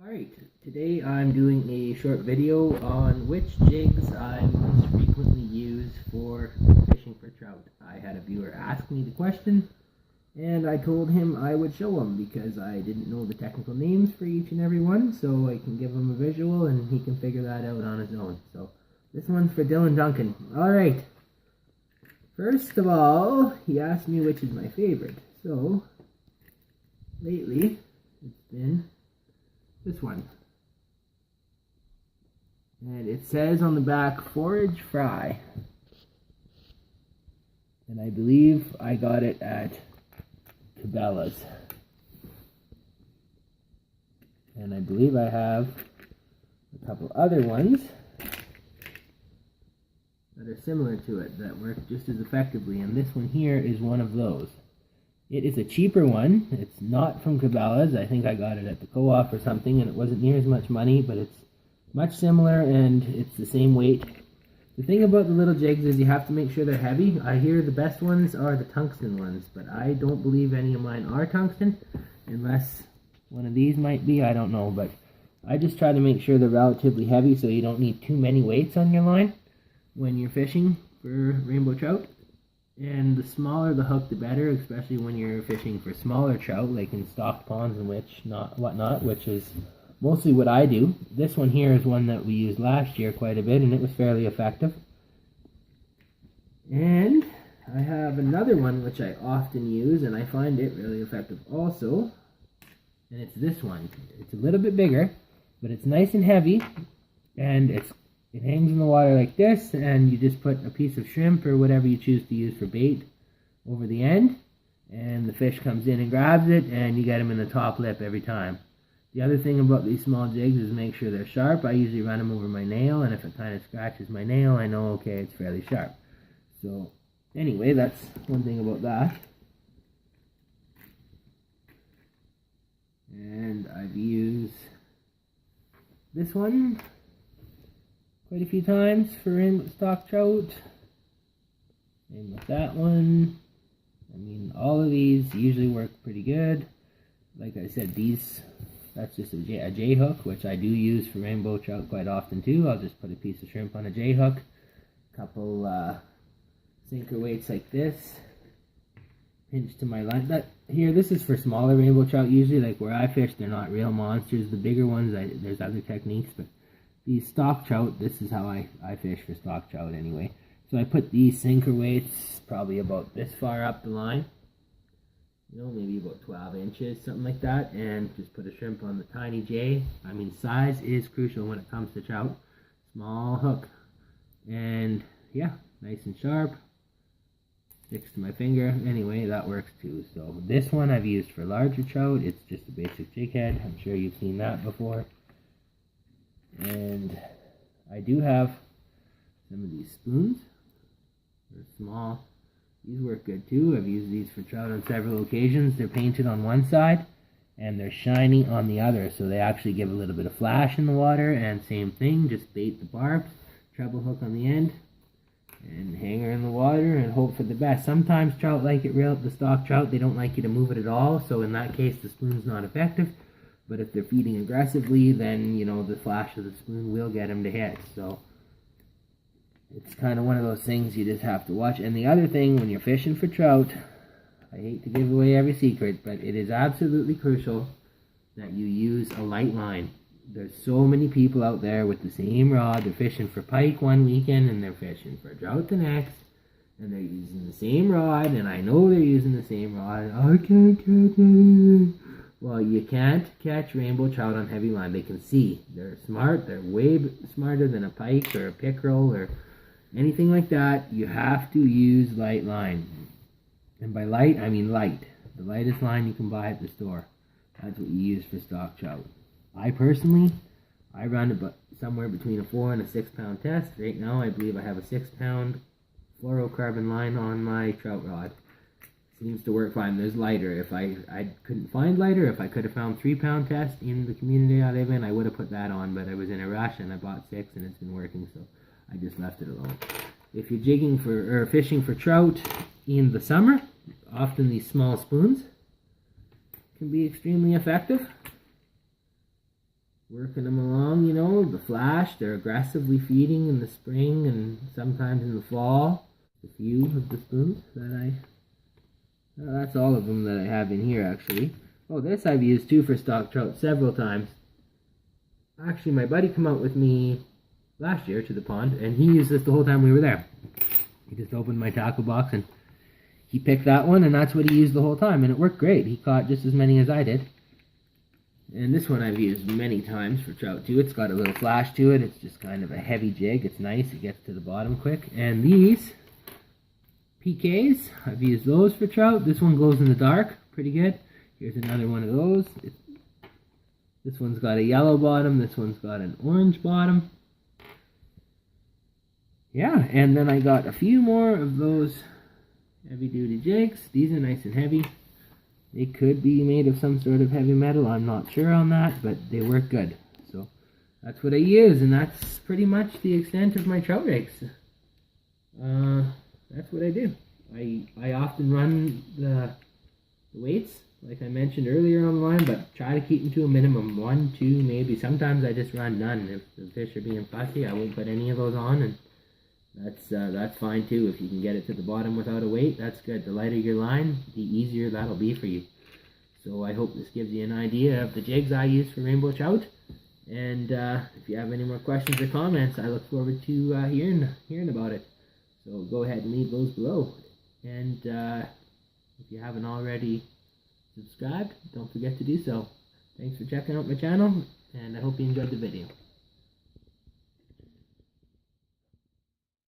Alright, today I'm doing a short video on which jigs I most frequently use for fishing for trout. I had a viewer ask me the question, and I told him I would show him because I didn't know the technical names for each and every one, so I can give him a visual and he can figure that out on his own. So this one's for Dylan Duncan. Alright, first of all, he asked me which is my favorite. So, lately, it's been this one, and it says on the back forage fry, and I believe I got it at Cabela's, and I believe I have a couple other ones that are similar to it that work just as effectively, and this one here is one of those. It is a cheaper one. It's not from Cabela's. I think I got it at the co-op or something, and it wasn't near as much money, but it's much similar, and it's the same weight. The thing about the little jigs is you have to make sure they're heavy. I hear the best ones are the tungsten ones, but I don't believe any of mine are tungsten, unless one of these might be. I don't know, but I just try to make sure they're relatively heavy so you don't need too many weights on your line when you're fishing for rainbow trout. And the smaller the hook, the better, especially when you're fishing for smaller trout, like in stocked ponds and whatnot, which is mostly what I do. This one here is one that we used last year quite a bit, and it was fairly effective. And I have another one which I often use, and I find it really effective also, and it's this one. It's a little bit bigger, but it's nice and heavy, and it hangs in the water like this, and you just put a piece of shrimp or whatever you choose to use for bait over the end, and the fish comes in and grabs it, and you get them in the top lip every time. The other thing about these small jigs is make sure they're sharp. I usually run them over my nail, and if it kind of scratches my nail, I know, okay, it's fairly sharp. So anyway, that's one thing about that. And I've used this one quite a few times for stock trout. Same with that one. I mean, all of these usually work pretty good. Like I said, that's just a J hook, which I do use for rainbow trout quite often too. I'll just put a piece of shrimp on a J hook, a couple sinker weights like this, pinch to my line. This is for smaller rainbow trout usually. Like where I fish, they're not real monsters. The bigger ones, there's other techniques, but these stock trout, this is how I fish for stock trout anyway. So I put these sinker weights probably about this far up the line, maybe about 12 inches, something like that, and just put a shrimp on the tiny J. I mean, size is crucial when it comes to trout. Small hook, and yeah, nice and sharp, sticks to my finger. Anyway, that works too. So this one I've used for larger trout. It's just a basic jig head. I'm sure you've seen that before. And I do have some of these spoons. They're small. These work good too. I've used these for trout on several occasions. They're painted on one side and they're shiny on the other, so they actually give a little bit of flash in the water. And same thing, just bait the barbs, treble hook on the end, and hang her in the water and hope for the best. Sometimes trout like it real. The stock trout, they don't like you to move it at all, so in that case the spoon's not effective. But if they're feeding aggressively, then, the flash of the spoon will get them to hit. So it's kind of one of those things you just have to watch. And the other thing, when you're fishing for trout, I hate to give away every secret, but it is absolutely crucial that you use a light line. There's so many people out there with the same rod. They're fishing for pike one weekend, and they're fishing for trout the next. And they're using the same rod, and I know they're using the same rod. I can't catch anything. Well, you can't catch rainbow trout on heavy line. They can see. They're smart. They're way smarter than a pike or a pickerel or anything like that. You have to use light line. And by light, I mean light. The lightest line you can buy at the store. That's what you use for stock trout. I personally, I run about somewhere between a 4 and a 6 pound test. Right now, I believe I have a 6 pound fluorocarbon line on my trout rod. Seems to work fine. There's lighter. If I couldn't find lighter, if I could have found 3 pound test in the community I live in, I would have put that on, but I was in a rush and I bought 6 and it's been working, so I just left it alone. If you're jigging for or fishing for trout in the summer, often these small spoons can be extremely effective. working them along, you know. The flash, they're aggressively feeding in the spring and sometimes in the fall. A few of the spoons that that's all of them that I have in here, actually. Oh, this I've used too for stock trout several times. Actually, my buddy came out with me last year to the pond, and he used this the whole time we were there. He just opened my tackle box and he picked that one, and that's what he used the whole time, and it worked great. He caught just as many as I did. And this one I've used many times for trout too. It's got a little flash to it. It's just kind of a heavy jig. It's nice. It gets to the bottom quick. And these PKs, I've used those for trout. This one glows in the dark. Pretty good. Here's another one of those. This one's got a yellow bottom. This one's got an orange bottom. Yeah, and then I got a few more of those heavy-duty jigs. These are nice and heavy. They could be made of some sort of heavy metal. I'm not sure on that, but they work good. So that's what I use, and that's pretty much the extent of my trout rigs. That's what I do. I often run the weights, like I mentioned earlier on the line, but try to keep them to a minimum. 1, 2, maybe. Sometimes I just run none. If the fish are being fussy, I won't put any of those on, and that's fine too. If you can get it to the bottom without a weight, that's good. The lighter your line, the easier that'll be for you. So I hope this gives you an idea of the jigs I use for rainbow trout. And if you have any more questions or comments, I look forward to hearing about it. So go ahead and leave those below. And if you haven't already subscribed, don't forget to do so. Thanks for checking out my channel, and I hope you enjoyed the video.